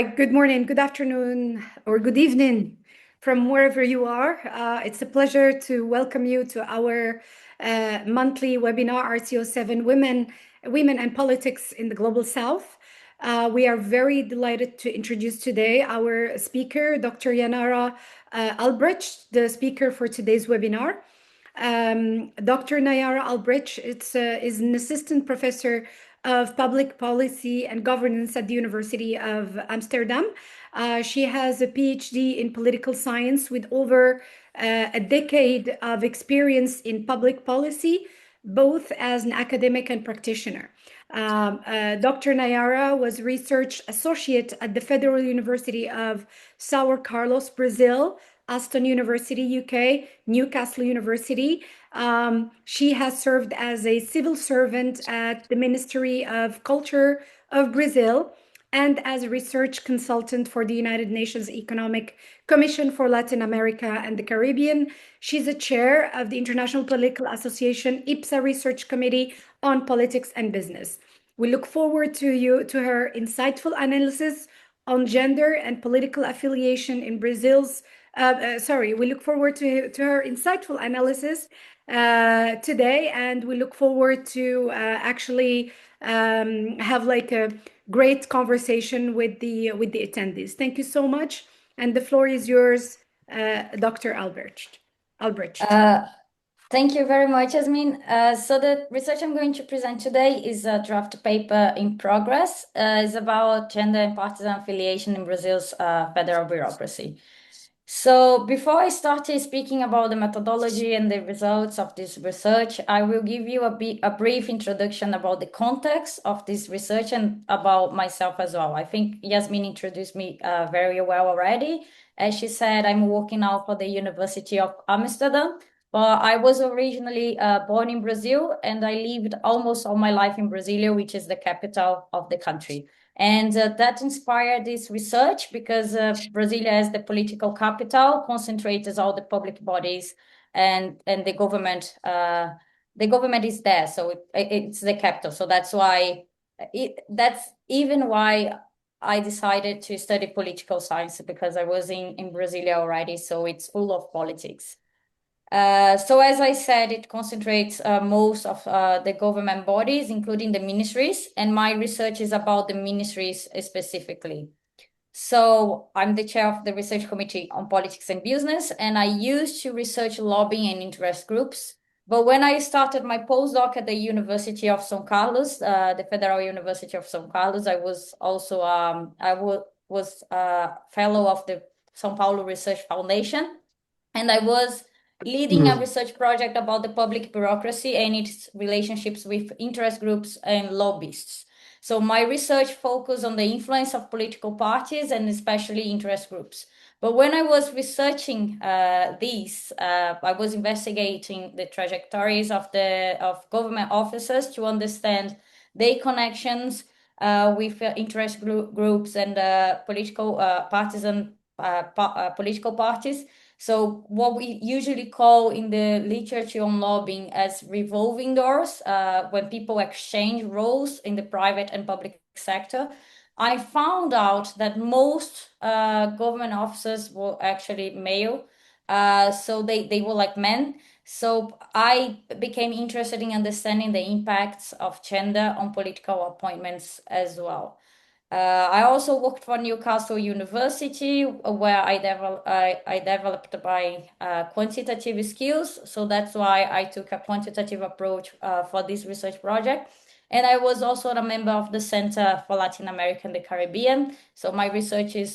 Good morning, good afternoon, or good evening from wherever you are. It's a pleasure to welcome you to our monthly webinar, RC07 Women and Politics in the Global South. We are very delighted to introduce today our speaker, Dr. Nayara Albrecht, the speaker for today's webinar. Dr. Nayara Albrecht is an assistant professor of public policy and governance at the University of Amsterdam. She has a PhD in political science with over a decade of experience in public policy, both as an academic and practitioner. Dr. Nayara was research associate at the Federal University of São Carlos, Brazil, Aston University, UK, Newcastle University. She has served as a civil servant at the Ministry of Culture of Brazil and as a research consultant for the United Nations Economic Commission for Latin America and the Caribbean. She's a chair of the International Political Association IPSA Research Committee on Politics and Business. We look forward to her insightful analysis on gender and political affiliation in Brazil's we look forward to her insightful analysis today, and we look forward to actually have like a great conversation with the attendees. Thank you so much, and the floor is yours, Dr. Albrecht. Thank you very much, Yasmin. So the research I'm going to present today is a draft paper in progress. It's about gender and partisan affiliation in Brazil's federal bureaucracy. So before I start speaking about the methodology and the results of this research, I will give you a brief introduction about the context of this research and about myself as well. I think Yasmin introduced me very well already. As she said, I'm working now for the University of Amsterdam, but I was originally born in Brazil, and I lived almost all my life in Brasilia, which is the capital of the country. And that inspired this research because Brasilia, as the political capital, concentrates all the public bodies and the government. The government is there, so it's the capital. So that's why that's even why I decided to study political science, because I was in Brasilia already, so it's full of politics. So as I said, it concentrates most of the government bodies, including the ministries, and my research is about the ministries specifically. So I'm the chair of the research committee on politics and business, and I used to research lobbying and interest groups. But when I started my postdoc at the University of São Carlos, the Federal University of São Carlos, I was also was a fellow of the São Paulo Research Foundation, and I was leading a research project about the public bureaucracy and its relationships with interest groups and lobbyists. So my research focused on the influence of political parties and especially interest groups. But when I was researching these, I was investigating the trajectories of government officers to understand their connections with interest groups and political partisan political parties. So what we usually call in the literature on lobbying as revolving doors, when people exchange roles in the private and public sector, I found out that most government officers were actually male. So they were like men. So I became interested in understanding the impacts of gender on political appointments as well. I also worked for Newcastle University, where I developed my quantitative skills. So that's why I took a quantitative approach for this research project. And I was also a member of the Center for Latin America and the Caribbean. So my research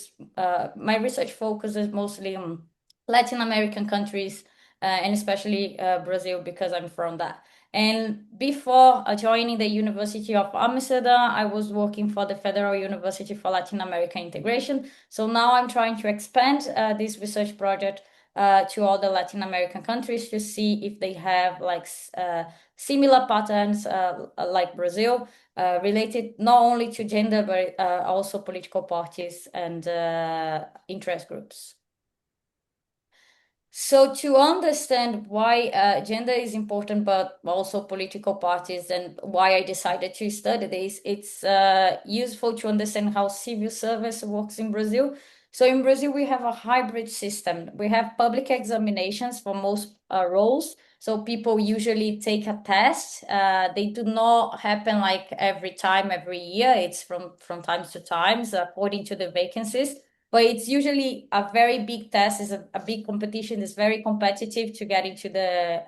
focuses mostly on Latin American countries, and especially Brazil, because I'm from that. And before joining the University of Amsterdam, I was working for the Federal University for Latin America Integration. So now I'm trying to expand this research project to other Latin American countries to see if they have like similar patterns like Brazil, related not only to gender, but also political parties and interest groups. So to understand why gender is important, but also political parties, and why I decided to study this, it's useful to understand how civil service works in Brazil. So in Brazil, we have a hybrid system. We have public examinations for most roles. So people usually take a test. They do not happen like every time, every year. It's from time to time, so according to the vacancies, but it's usually a very big test, is a big competition, is very competitive to get into the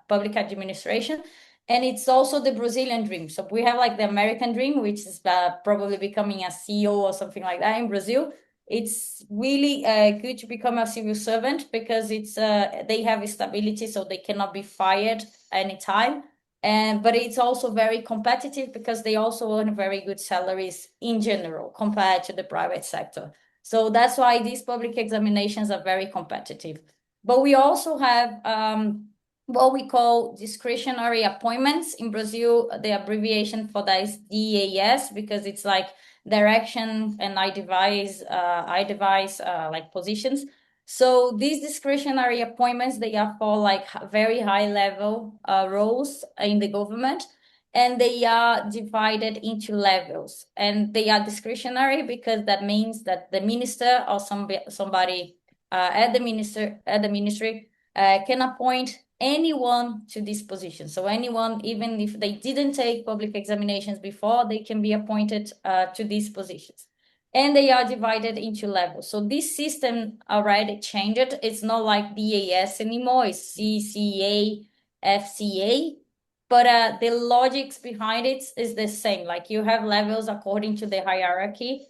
public administration. And it's also the Brazilian dream. So we have like the American dream, which is probably becoming a CEO or something like that in Brazil. It's really good to become a civil servant because it's they have stability, so they cannot be fired anytime. And but it's also very competitive because they also earn very good salaries in general compared to the private sector. So that's why these public examinations are very competitive. But we also have what we call discretionary appointments. In Brazil, the abbreviation for that is DAS because it's like direction and I devise like positions. So these discretionary appointments, they are for like very high level roles in the government, and they are divided into levels, and they are discretionary because that means that the minister or somebody at the ministry can appoint anyone to this position. So anyone, even if they didn't take public examinations before, they can be appointed to these positions. And they are divided into levels. So this system already changed. It's not like DAS anymore. It's CCA, FCA, but the logics behind it is the same. Like you have levels according to the hierarchy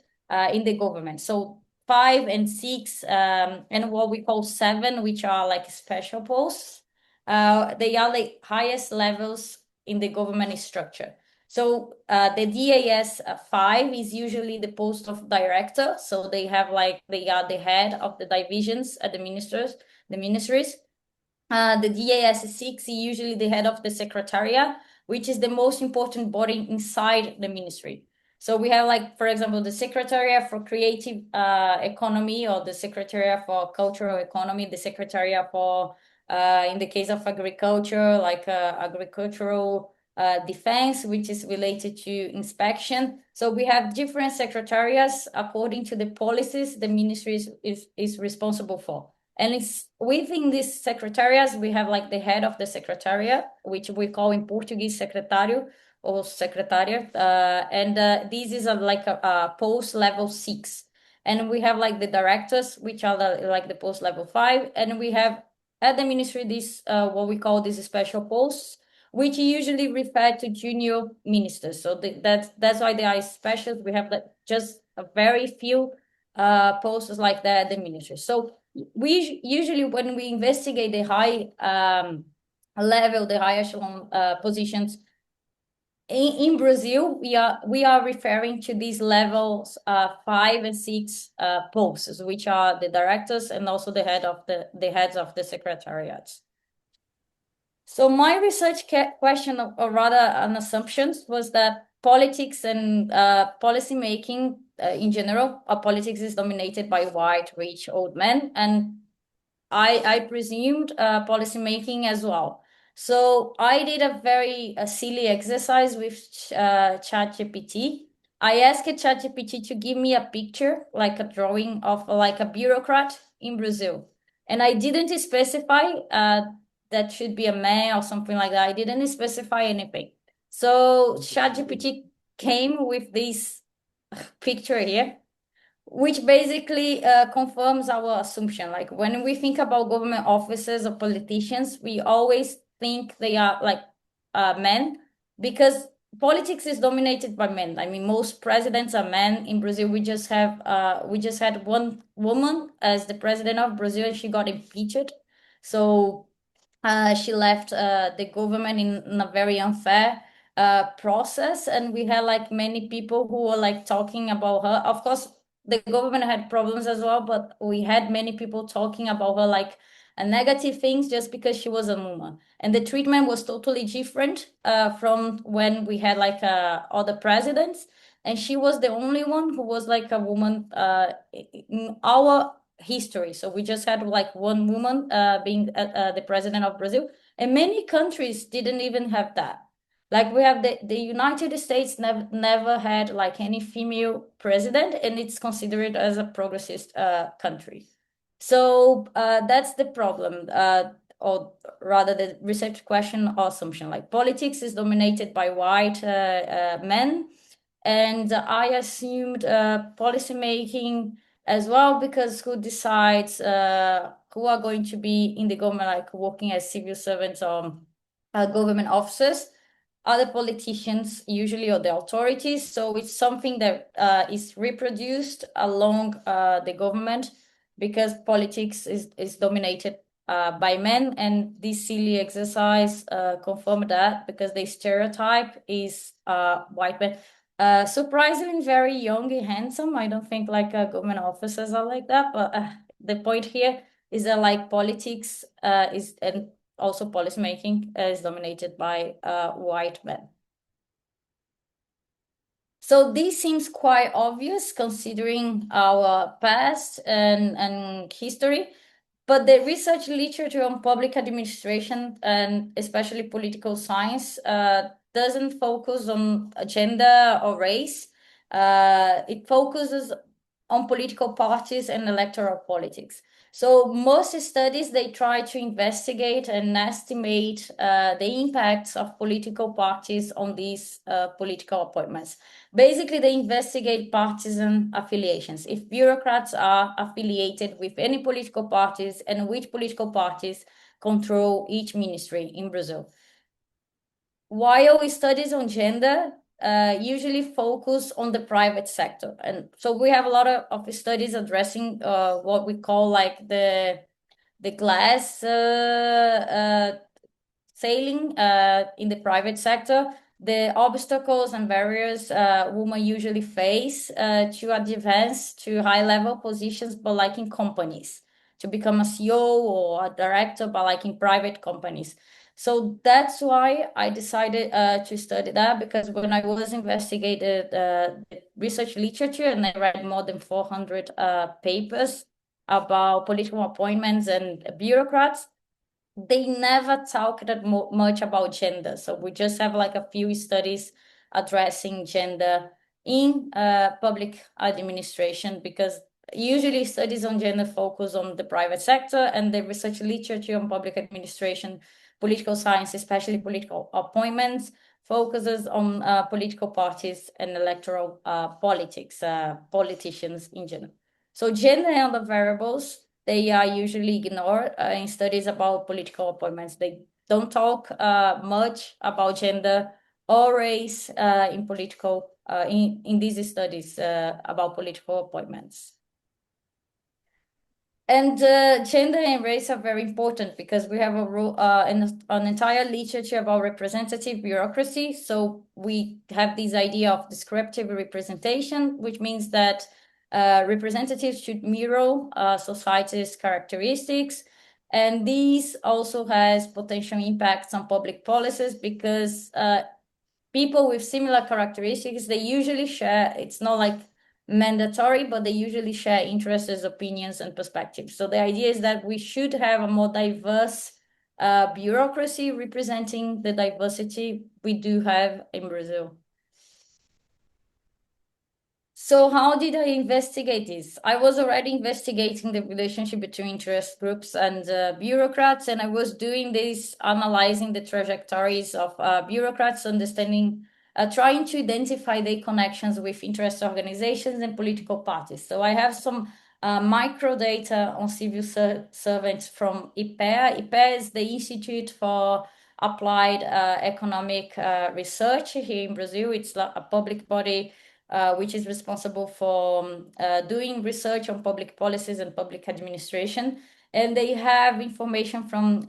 in the government. So 5 and 6 and what we call 7, which are like special posts, they are the highest levels in the government structure. So the DAS 5 is usually the post of director. So they have like they are the head of the divisions at the ministries. The DAS 6 is usually the head of the secretariat, which is the most important body inside the ministry. So we have like, for example, the Secretariat for Creative Economy, or the Secretariat for Cultural Economy, the Secretariat for, in the case of agriculture, like agricultural defense, which is related to inspection. So we have different secretariats according to the policies the ministry is responsible for. And it's within these secretariats, we have like the head of the secretariat, which we call in Portuguese secretário or secretariat. And this is like a post level 6. And we have like the directors, which are like the post level 5. And we have at the ministry this what we call these special posts, which usually refer to junior ministers. So that's why they are special. We have like just a very few posts like that at the ministry. So we usually, when we investigate the high level, the high echelon positions in Brazil, we are referring to these levels 5 and 6 posts, which are the directors and also the heads of the secretariats. So my research question, or rather an assumption, was that politics and policy making in general, politics is dominated by white, rich, old men, and I presumed policy making as well. So I did a very silly exercise with ChatGPT. I asked ChatGPT to give me a picture, like a drawing of like a bureaucrat in Brazil. And I didn't specify that should be a man or something like that. I didn't specify anything. So ChatGPT came with this picture here, which basically confirms our assumption. Like when we think about government officers or politicians, we always think they are like men, because politics is dominated by men. I mean, most presidents are men. In Brazil, we just had one woman as the president of Brazil, and she got impeached. So she left the government in a very unfair process, and we had like many people who were like talking about her. Of course, the government had problems as well, but we had many people talking about her like negative things just because she was a woman. And the treatment was totally different from when we had like other presidents. And she was the only one who was like a woman in our history. So we just had like one woman being the president of Brazil, and many countries didn't even have that. Like we have the United States never had like any female president, and it's considered as a progressist country. So that's the problem, or rather the research question or assumption. Like politics is dominated by white men, and I assumed policy making as well, because who decides who are going to be in the government, like working as civil servants or government officers, are the politicians usually, or the authorities. So it's something that is reproduced along the government, because politics is dominated by men, and this silly exercise confirmed that, because the stereotype is white men. Surprisingly very young and handsome. I don't think like government officers are like that, but the point here is that like politics is, and also policymaking is dominated by white men. So this seems quite obvious considering our past and history, but the research literature on public administration and especially political science doesn't focus on gender or race. It focuses on political parties and electoral politics. So most studies, they try to investigate and estimate the impacts of political parties on these political appointments. Basically, they investigate partisan affiliations. If bureaucrats are affiliated with any political parties, and which political parties control each ministry in Brazil. While studies on gender usually focus on the private sector. And so we have a lot of studies addressing what we call like the glass sailing in the private sector, the obstacles and barriers women usually face to advance to high level positions, but like in companies, to become a CEO or a director, but like in private companies. So that's why I decided to study that, because when I was investigating the research literature, and I read more than 400 papers about political appointments and bureaucrats, they never talk that much about gender. So we just have like a few studies addressing gender in public administration, because usually studies on gender focus on the private sector, and the research literature on public administration, political science, especially political appointments, focuses on political parties and electoral politics, politicians in general. So gender and other variables, they are usually ignored in studies about political appointments. They don't talk much about gender or race in political in these studies about political appointments. And gender and race are very important, because we have an entire literature about representative bureaucracy. So we have this idea of descriptive representation, which means that representatives should mirror society's characteristics. And this also has potential impacts on public policies, because people with similar characteristics, they usually share, it's not like mandatory, but they usually share interests, opinions, and perspectives. So the idea is that we should have a more diverse bureaucracy representing the diversity we do have in Brazil. So how did I investigate this? I was already investigating the relationship between interest groups and bureaucrats, and I was doing this, analyzing the trajectories of bureaucrats, understanding, trying to identify the connections with interest organizations and political parties. So I have some micro data on civil servants from IPEA. IPEA is the Institute for Applied Economic Research here in Brazil. It's a public body which is responsible for doing research on public policies and public administration. And they have information from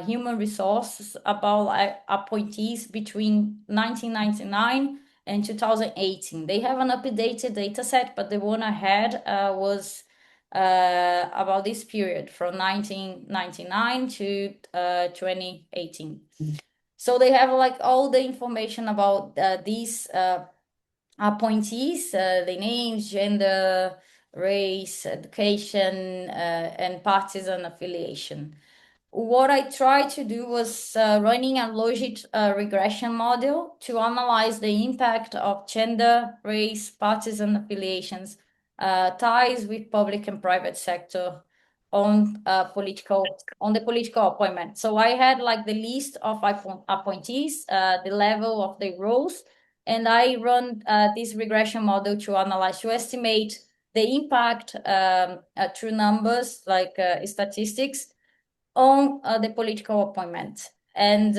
human resources about appointees between 1999 and 2018. They have an updated data set, but the one I had was about this period from 1999 to 2018. So they have like all the information about these appointees, the names, gender, race, education, and partisan affiliation. What I tried to do was running a logic regression model to analyze the impact of gender, race, partisan affiliations, ties with public and private sector on the political appointment. So I had like the list of appointees, the level of the roles, and I run this regression model to analyze, to estimate the impact through numbers like statistics on the political appointment. And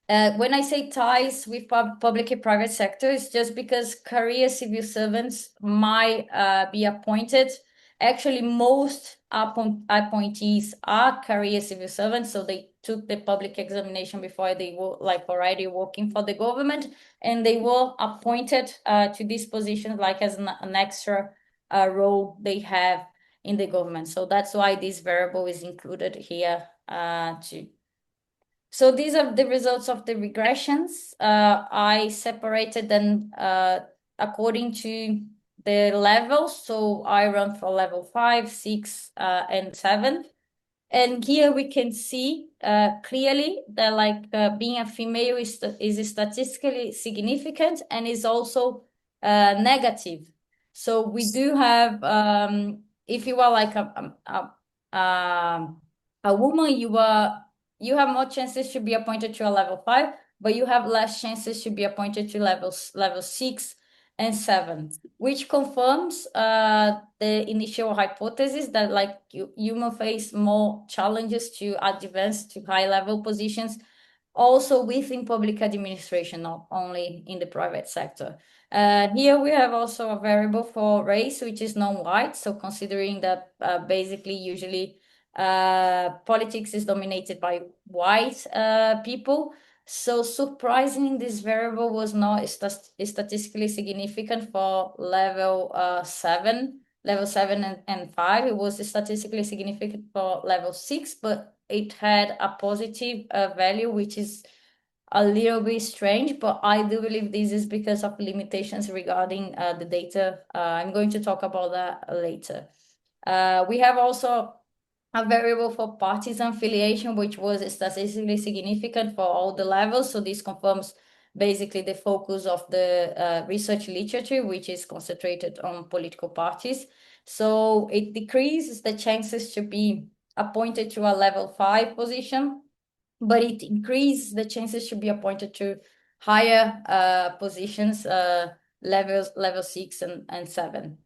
when I say ties with public and private sector, it's just because career civil servants might be appointed. Actually, most appointees are career civil servants, so they took the public examination before they were like already working for the government, and they were appointed to these positions like as an extra role they have in the government. So that's why this variable is included here too. So these are the results of the regressions. I separated them according to the levels. So I run for level 5, 6, and 7. And here we can see clearly that like being a female is statistically significant and is also negative. So we do have, if you are like a woman, you have more chances to be appointed to a level 5, but you have less chances to be appointed to level 6 and 7, which confirms the initial hypothesis that like human face more challenges to advance to high level positions, also within public administration, not only in the private sector. Here we have also a variable for race, which is non-white. So considering that basically usually politics is dominated by white people. So surprisingly, this variable was not statistically significant for level 7 and 5. It was statistically significant for level 6, but it had a positive value, which is a little bit strange, but I do believe this is because of limitations regarding the data. I'm going to talk about that later. We have also a variable for partisan affiliation, which was statistically significant for all the levels. So this confirms basically the focus of the research literature, which is concentrated on political parties. So it decreases the chances to be appointed to a level 5 position, but it increases the chances to be appointed to higher positions, level 6 and 7.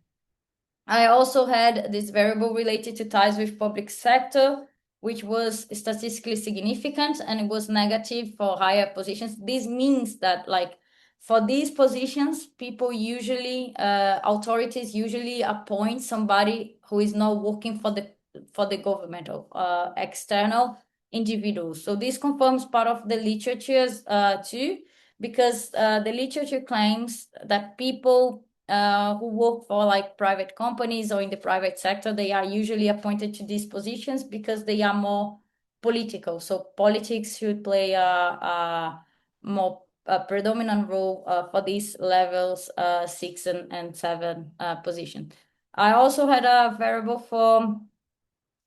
I also had this variable related to ties with public sector, which was statistically significant, and it was negative for higher positions. This means that like for these positions, authorities usually appoint somebody who is not working for the government or external individuals. So this confirms part of the literature too, because the literature claims that people who work for like private companies or in the private sector, they are usually appointed to these positions because they are more political. So politics should play a more predominant role for these levels 6 and 7 position. I also had a variable for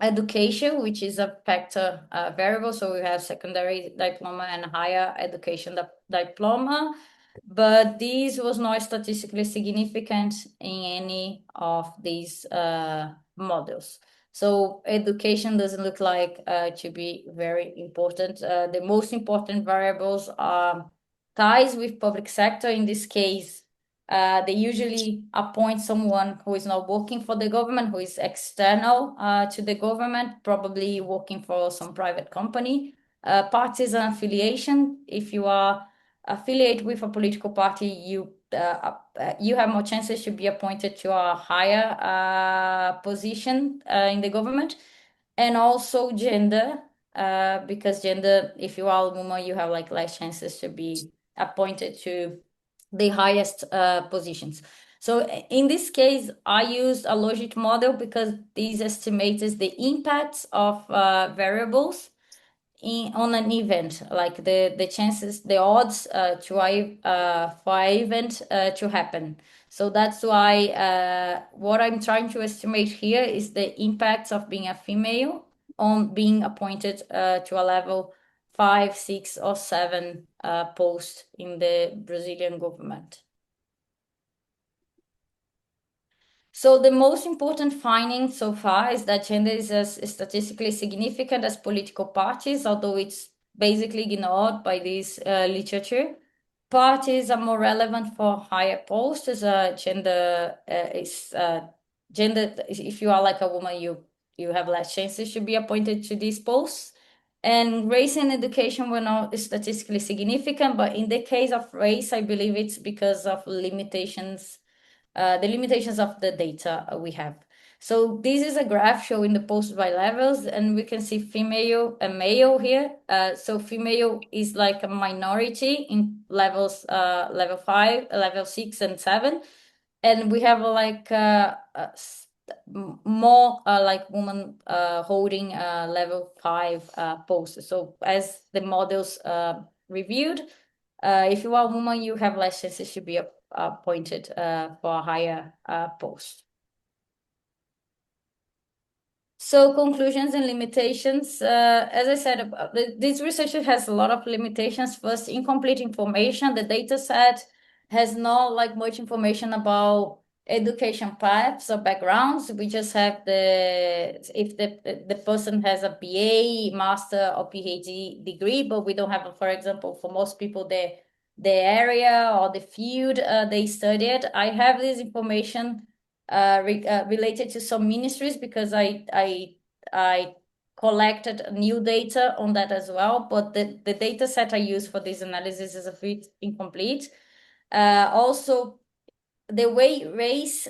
education, which is a factor variable. So we have secondary diploma and higher education diploma, but this was not statistically significant in any of these models. So education doesn't look like to be very important. The most important variables are ties with public sector. In this case, they usually appoint someone who is not working for the government, who is external to the government, probably working for some private company. Partisan affiliation, if you are affiliated with a political party, you have more chances to be appointed to a higher position in the government. And also gender, because gender, if you are a woman, you have like less chances to be appointed to the highest positions. So in this case, I used a logic model because this estimates the impacts of variables on an event, like the chances, the odds for an event to happen. So that's why what I'm trying to estimate here is the impacts of being a female on being appointed to a level 5, 6, or 7 post in the Brazilian government. So the most important finding so far is that gender is as statistically significant as political parties, although it's basically ignored by this literature. Parties are more relevant for higher posts as gender is gender. If you are like a woman, you have less chances to be appointed to these posts. And race and education were not statistically significant, but in the case of race, I believe it's because of limitations, the limitations of the data we have. So this is a graph showing the posts by levels, and we can see female and male here. So female is like a minority in levels, level 5, level 6, and 7. And we have like more like women holding level 5 posts. So as the models reviewed, if you are a woman, you have less chances to be appointed for a higher post. So conclusions and limitations. As I said, this research has a lot of limitations. First, incomplete information. The data set has not like much information about education paths or backgrounds. We just have if the person has a BA, master, or PhD degree, but we don't have, for example, for most people, the area or the field they studied. I have this information related to some ministries because I collected new data on that as well, but the data set I use for this analysis is a bit incomplete. Also, the way race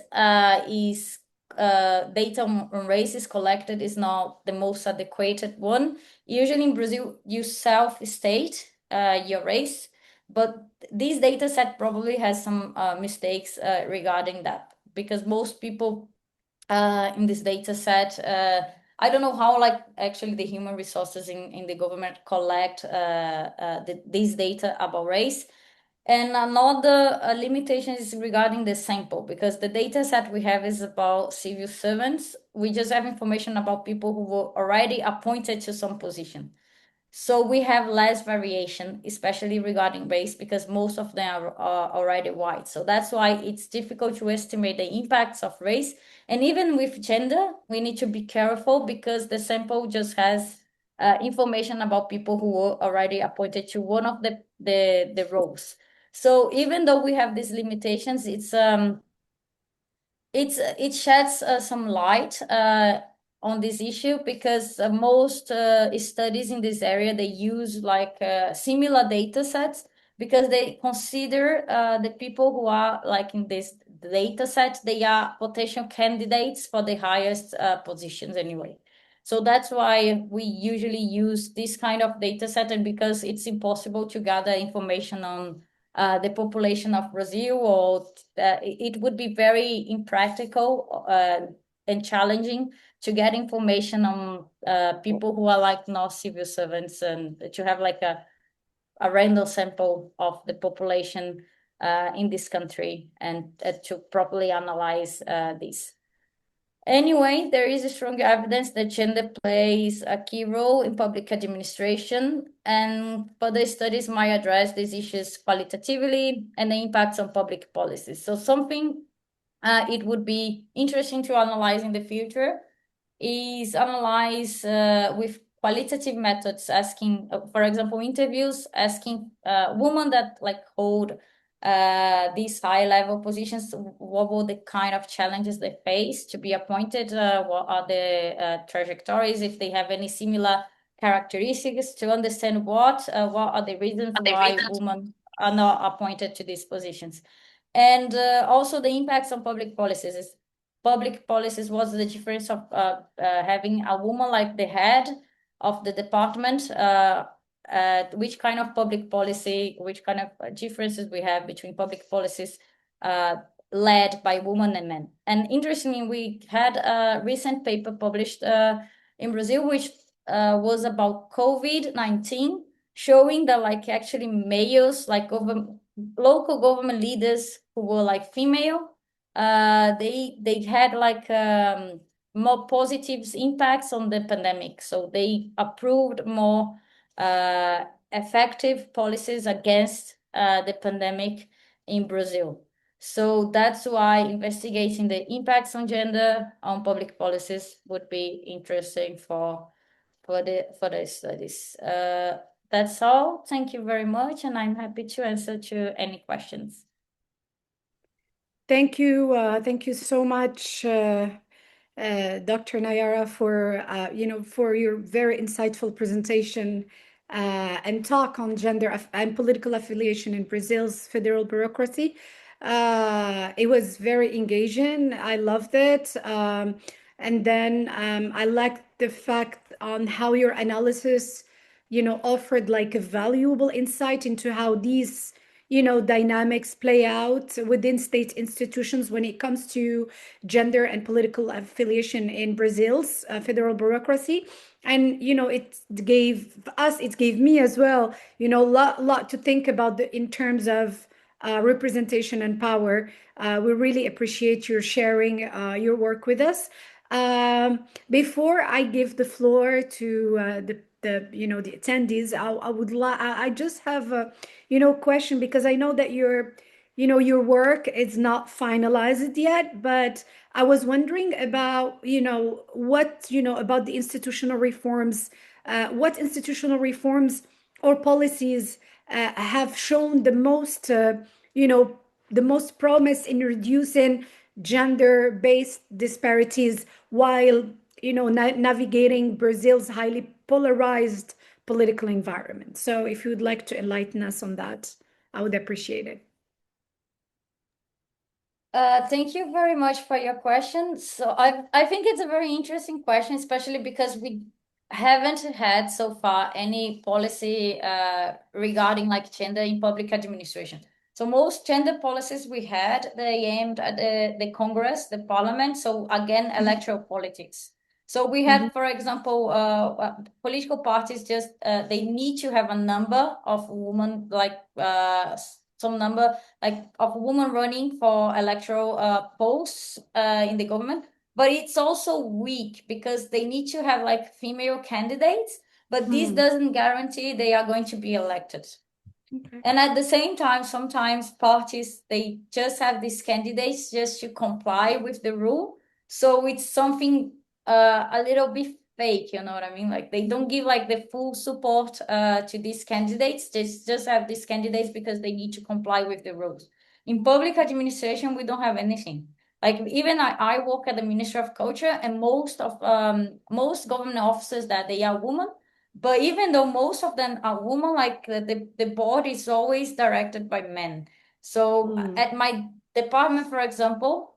is data on race is collected is not the most adequate one. Usually in Brazil, you self-state your race, but this data set probably has some mistakes regarding that, because most people in this data set, I don't know how like actually the human resources in the government collect this data about race. And another limitation is regarding the sample, because the data set we have is about civil servants. We just have information about people who were already appointed to some position. So we have less variation, especially regarding race, because most of them are already white. So that's why it's difficult to estimate the impacts of race. And even with gender, we need to be careful because the sample just has information about people who were already appointed to one of the roles. So even though we have these limitations, it sheds some light on this issue, because most studies in this area, they use like similar data sets, because they consider the people who are like in this data set, they are potential candidates for the highest positions anyway. So that's why we usually use this kind of data set, and because it's impossible to gather information on the population of Brazil, or it would be very impractical and challenging to get information on people who are like not civil servants, and to have like a random sample of the population in this country, and to properly analyze this. Anyway, there is strong evidence that gender plays a key role in public administration, and further studies might address these issues qualitatively and the impacts on public policies. So something it would be interesting to analyze in the future is analyze with qualitative methods, asking, for example, interviews, asking women that like hold these high level positions, what were the kind of challenges they face to be appointed, what are the trajectories, if they have any similar characteristics, to understand what are the reasons why women are not appointed to these positions. And also the impacts on public policies. Public policies, what's the difference of having a woman like the head of the department, which kind of public policy, which kind of differences we have between public policies led by women and men. And interestingly, we had a recent paper published in Brazil, which was about COVID-19, showing that like actually males, like local government leaders who were like female, they had like more positive impacts on the pandemic. So they approved more effective policies against the pandemic in Brazil. So that's why investigating the impacts on gender on public policies would be interesting for the studies. That's all. Thank you very much, and I'm happy to answer to any questions. Thank you so much, Dr. Nayara, for your very insightful presentation and talk on gender and political affiliation in Brazil's federal bureaucracy. It was very engaging. I loved it. And then I liked the fact on how your analysis, offered like a valuable insight into how these dynamics play out within state institutions when it comes to gender and political affiliation in Brazil's federal bureaucracy. And it gave me as well, lot to think about in terms of representation and power. We really appreciate your sharing your work with us. Before I give the floor to the attendees, I just have a question, because I know that your work is not finalized yet, but I was wondering about what about the institutional reforms, what institutional reforms or policies have shown the most promise in reducing gender-based disparities while navigating Brazil's highly polarized political environment. So if you would like to enlighten us on that, I would appreciate it. Thank you very much for your question. So I think it's a very interesting question, especially because we haven't had so far any policy regarding like gender in public administration. So most gender policies we had, they aimed at the Congress, the parliament. So again, electoral politics. So we had, for example, political parties just they need to have a number of women, like some number like of women running for electoral posts in the government. But it's also weak because they need to have like female candidates, but this doesn't guarantee they are going to be elected. Okay. And at the same time, sometimes parties, they just have these candidates just to comply with the rule. So it's something a little bit fake, you know what I mean? Like they don't give like the full support to these candidates. They just have these candidates because they need to comply with the rules. In public administration, we don't have anything. Like even I work at the Ministry of Culture, and most government officers that they are women. But even though most of them are women, like the board is always directed by men. So at my department, for example,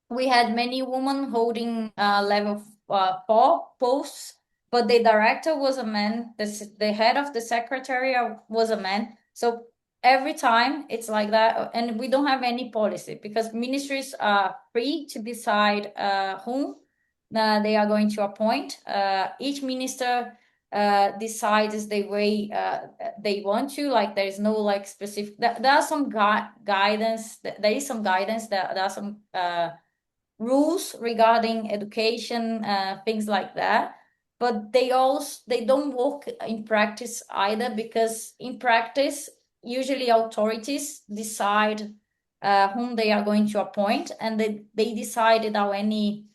we had many women holding level 4 posts, but the director was a man. The head of the secretariat was a man. So every time it's like that, and we don't have any policy because ministries are free to decide whom they are going to appoint. Each minister decides the way they want to. Like there is no like specific. There are some guidance. There is some guidance. There are some rules regarding education, things like that. But they don't work in practice either, because in practice, usually authorities decide whom they are going to appoint, and they decide without any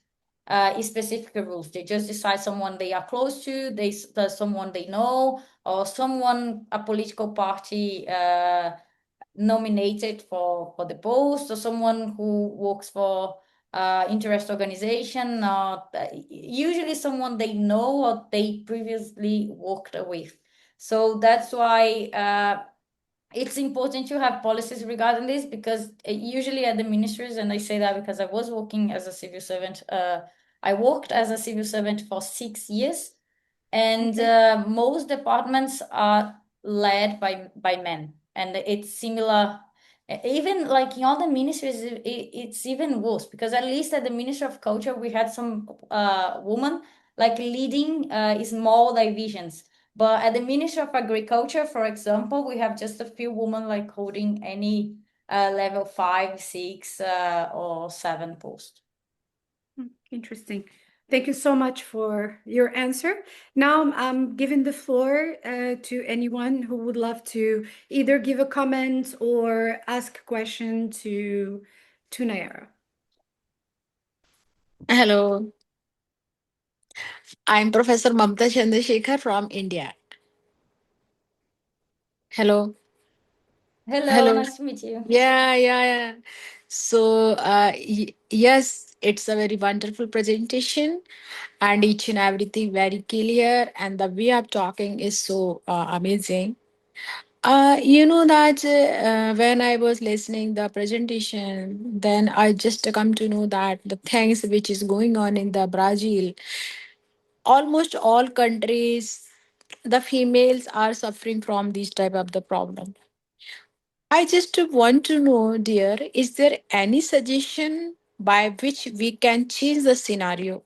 specific rules. They just decide someone they are close to, someone they know, or someone a political party nominated for the post, or someone who works for interest organization, or usually someone they know or they previously worked with. So that's why it's important to have policies regarding this, because usually at the ministries, and I say that because I was working as a civil servant, I worked as a civil servant for 6 years, and most departments are led by men, and it's similar. Even like in other ministries, it's even worse, because at least at the Ministry of Culture we had some women like leading small divisions. But at the Ministry of Agriculture, for example, we have just a few women like holding any level 5, 6, or 7 post. Interesting. Thank you so much for your answer. Now I'm giving the floor to anyone who would love to either give a comment or ask a question to Nayara. Hello, I'm Professor Mamta Chandrasekhar from India. Hello, Hello, hello. nice to meet you. Yeah. So, yes, it's a very wonderful presentation, and each and everything very clear, and the way of talking is so amazing. You know that when I was listening the presentation, then I just come to know that the things which is going on in the Brazil, almost all countries, the females are suffering from this type of the problem. I just want to know, dear, is there any suggestion by which we can change the scenario?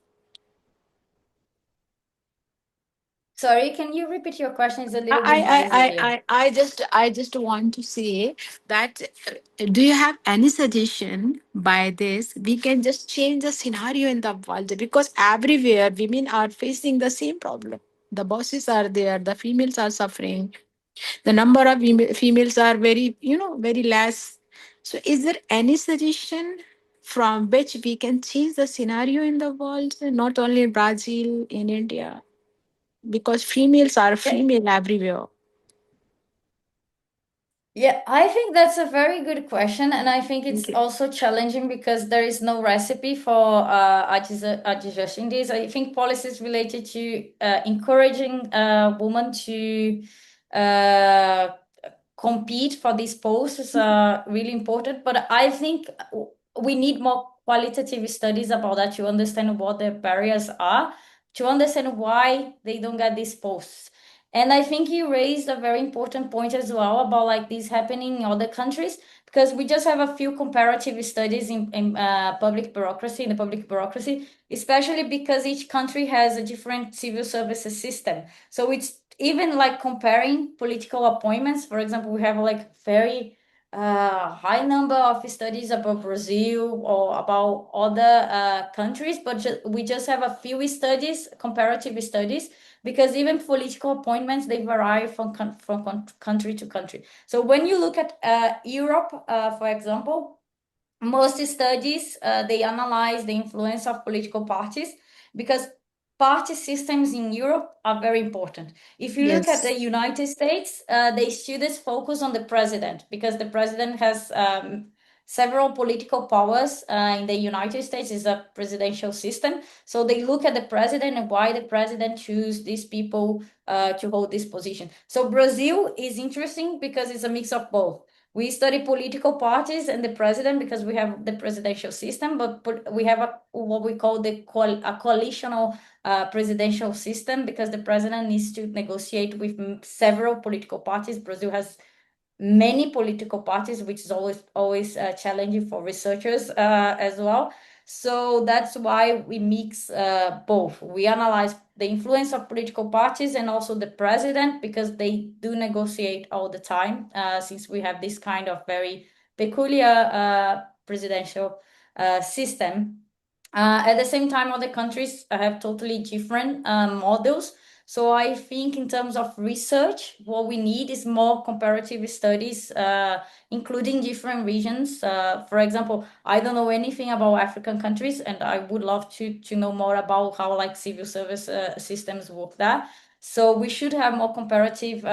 Sorry, can you repeat your question? It's a I little bit noisy here. I just want to say that do you have any suggestion by this we can just change the scenario in the world, because everywhere women are facing the same problem. The bosses are there, the females are suffering, the number of females are very, very less. So is there any suggestion from which we can change the scenario in the world, not only in Brazil, in India, because females are Yeah, female everywhere. yeah, I think that's a very good question, and I think Thank it's you. also challenging because there is no recipe for adjusting this. I think policies related to encouraging women to uh, compete for these posts are really important. But I think we need more qualitative studies about that to understand what the barriers are, to understand why they don't get these posts. And I think you raised a very important point as well about like this happening in other countries, because we just have a few comparative studies in public bureaucracy, in the public bureaucracy, especially because each country has a different civil services system. So it's even like comparing political appointments. For example, we have like very high number of studies about Brazil or about other countries, but we just have a few studies, comparative studies, because even political appointments they vary from country to country. So when you look at Europe, for example, most studies they analyze the influence of political parties, because party systems in Europe are very important. If you look at the Yes. United States, the students focus on the president, because the president has several political powers. In the United States is a presidential system, so they look at the president and why the president choose these people to hold this position. So Brazil is interesting because it's a mix of both. We study political parties and the president because we have the presidential system, but we have what we call a coalitional presidential system, because the president needs to negotiate with several political parties. Brazil has many political parties, which is always challenging for researchers as well. So that's why we mix both. We analyze the influence of political parties and also the president, because they do negotiate all the time, since we have this kind of very peculiar presidential system. At the same time, other countries have totally different models. So I think in terms of research, what we need is more comparative studies, including different regions. For example, I don't know anything about African countries, and I would love to know more about how like civil service systems work there. So we should have more comparative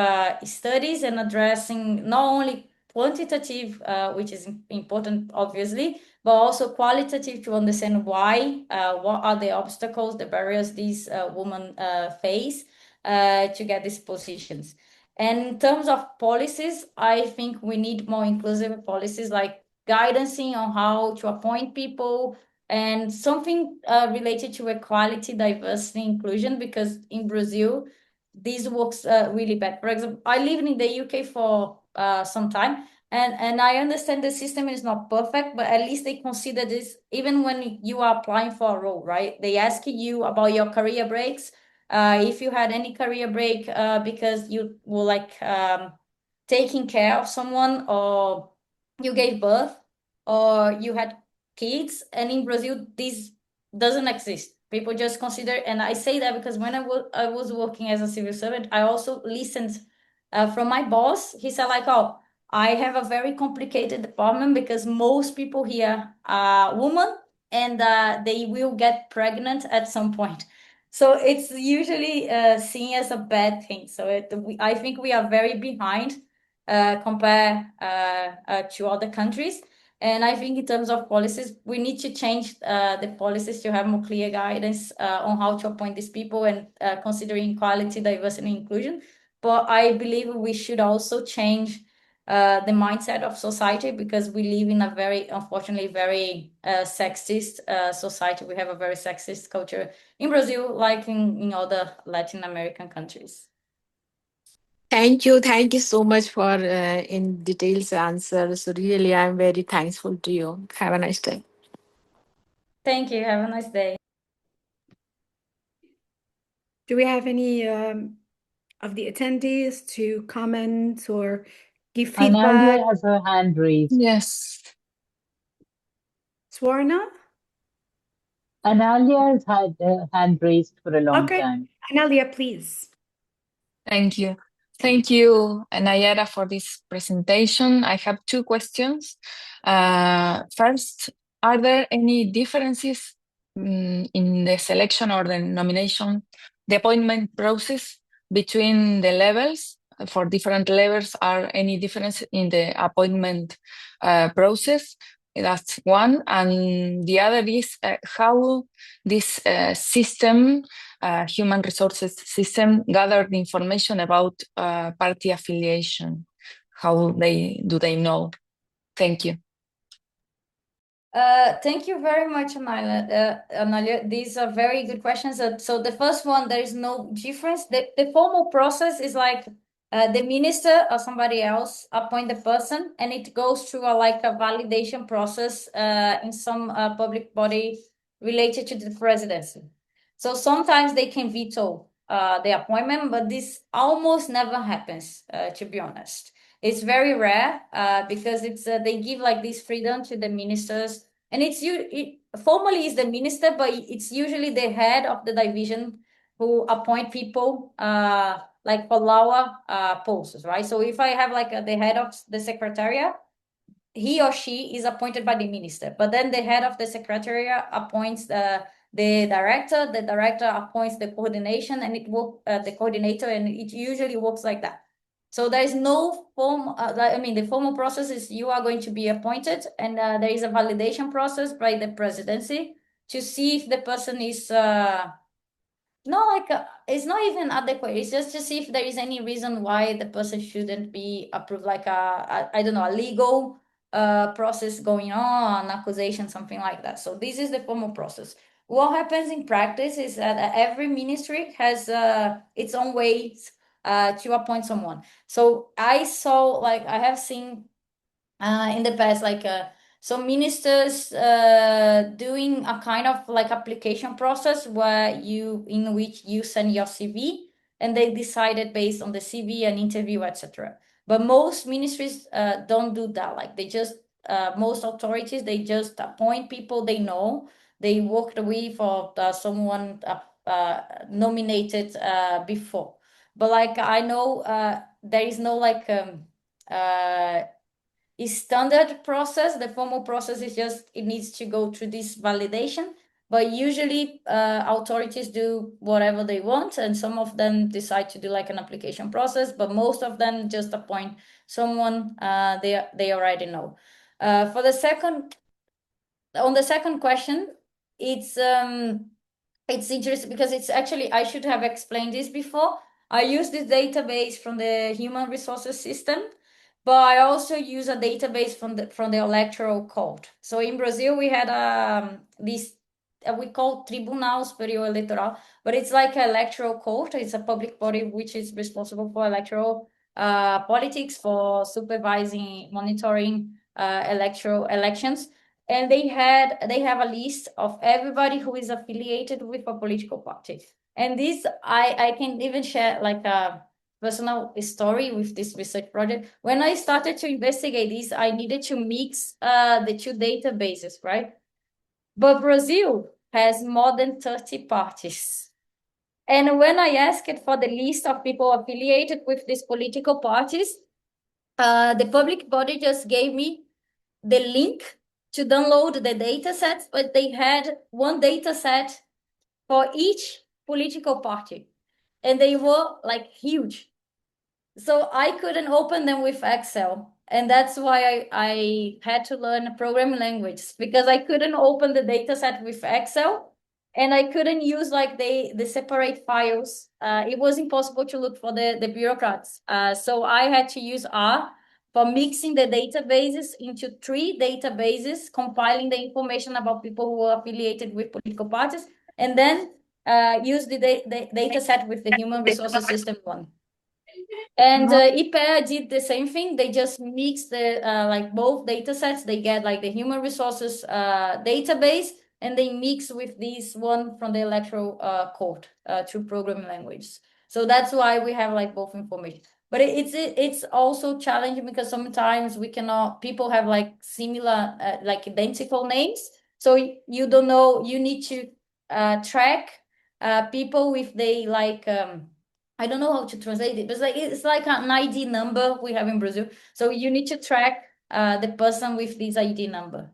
studies and addressing not only quantitative, which is important, obviously, but also qualitative to understand why, what are the obstacles, the barriers these women face to get these positions. And in terms of policies, I think we need more inclusive policies like guidancing on how to appoint people and something related to equality, diversity, inclusion, because in Brazil, this works really bad. For example, I lived in the UK for some time, And I understand the system is not perfect, but at least they consider this even when you are applying for a role, right? They ask you about your career breaks. If you had any career break because you were like taking care of someone, or you gave birth, or you had kids. And in Brazil, this doesn't exist. People just consider, and I say that because when I was working as a civil servant, I also listened from my boss. He said like, oh, I have a very complicated department because most people here are women, and they will get pregnant at some point. So it's usually seen as a bad thing. So I think we are very behind compared to other countries. And I think in terms of policies, we need to change the policies to have more clear guidance on how to appoint these people, and considering equality, diversity, and inclusion. But I believe we should also change the mindset of society, because we live in a very, unfortunately, very sexist society. We have a very sexist culture in Brazil, like in other Latin American countries. Thank you. Thank you so much for in details answer. So really, I'm very thankful to you. Have a nice day. Thank you. Have a nice day. Do we have any of the attendees to comment or give feedback? Analia has her hand raised. Yes. Swarna? Analia has had her hand raised for a long Okay. time. Analia, please. Thank you. Thank you, Nayara, for this presentation. I have two questions. First, are there any differences in the selection or the nomination, the appointment process between the levels? For different levels, are any difference in the appointment process? That's one. And the other is how this system, human resources system, gathered information about party affiliation. How do they know? Thank you. Thank you very much, Analia. These are very good questions. So the first one, there is no difference. The formal process is like the minister or somebody else appoint the person, and it goes through like a validation process in some public body related to the presidency. So sometimes they can veto the appointment, but this almost never happens, to be honest. It's very rare because they give like this freedom to the ministers, and formally is the minister, but it's usually the head of the division who appoint people like for lower posts, right? So if I have like the head of the secretariat, he or she is appointed by the minister, but then the head of the secretariat appoints the director. The director appoints the coordination, and the coordinator, and it usually works like that. So there is no form. The formal process is you are going to be appointed, and there is a validation process by the presidency to see if the person is it's not even adequate. It's just to see if there is any reason why the person shouldn't be approved, like I don't know, a legal process going on, an accusation, something like that. So this is the formal process. What happens in practice is that every ministry has its own ways to appoint someone. So I have seen in the past some ministers doing a kind of like application process in which you send your CV, and they decided based on the CV and interview, etc. But most ministries don't do that. Like they just most authorities, they just appoint people they know. They worked with for someone nominated before. But like I know there is no like standard process. The formal process is just it needs to go through this validation, but usually authorities do whatever they want, and some of them decide to do like an application process, but most of them just appoint someone they already know. On the second question, it's interesting because it's actually, I should have explained this before. I use this database from the human resources system, but I also use a database from the electoral code. So in Brazil, we had this we call Tribunal Superior Eleitoral, but it's like an electoral court. It's a public body which is responsible for electoral politics, for supervising, monitoring elections. And they have a list of everybody who is affiliated with a political party. And this, I can even share like a personal story with this research project. When I started to investigate this, I needed to mix the two databases, right? But Brazil has more than 30 parties. And when I asked for the list of people affiliated with these political parties, the public body just gave me the link to download the data sets, but they had one data set for each political party. And they were like huge. So I couldn't open them with Excel. And that's why I had to learn programming language, because I couldn't open the data set with Excel, and I couldn't use like the separate files. It was impossible to look for the bureaucrats. So I had to use R for mixing the databases into 3 databases, compiling the information about people who were affiliated with political parties, and then use the data set with the human resources system one. And IPEA did the same thing. They just mixed the like both data sets. They get like the human resources database, and they mix with this one from the electoral court through programming language. So that's why we have like both information. But it's also challenging because sometimes we cannot, people have like similar, like identical names. So you don't know, you need to track people with they like, I don't know how to translate it, but it's like an ID number we have in Brazil. So you need to track the person with this ID number.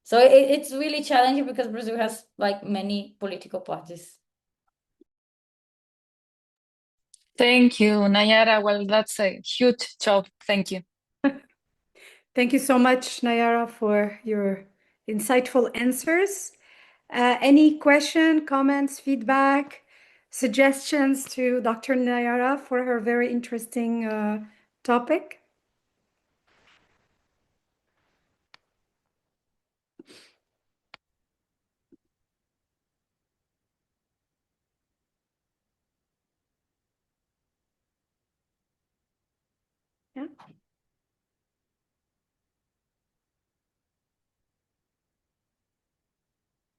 So it's really challenging because Brazil has like many political parties. Thank you, Nayara. Well, that's a huge job. Thank you. Thank you so much, Nayara, for your insightful answers. Any question, comments, feedback, suggestions to Dr. Nayara for her very interesting topic? Yeah.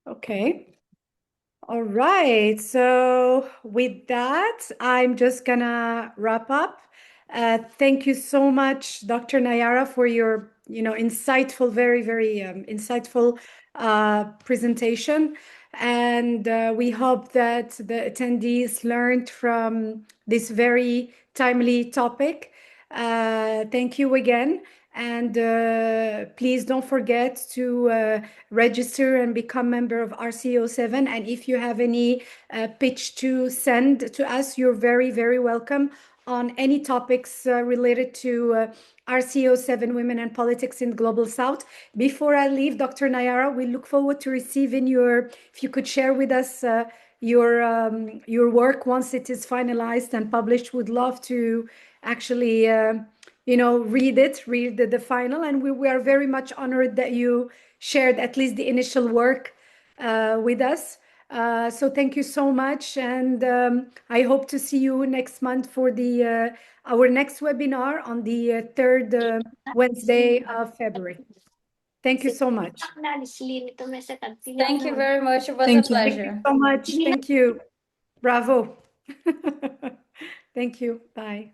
Okay. All right. So with that, I'm just gonna wrap up. Thank you so much, Dr. Nayara, for your, insightful, very, very insightful presentation. And we hope that the attendees learned from this very timely topic. Thank you again. And please don't forget to register and become member of RC07. And if you have any pitch to send to us, you're very, very welcome on any topics related to RC07 Women and Politics in the Global South. Before I leave, Dr. Nayara, we look forward to receiving if you could share with us your work once it is finalized and published. Would love to actually read the final, and we are very much honored that you shared at least the initial work with us. So thank you so much, and I hope to see you next month for our next webinar on the third Wednesday of February. Thank you so much. Thank you very much. It was Thank a you. pleasure. Thank you so much. Thank you. Bravo. Thank you. Bye.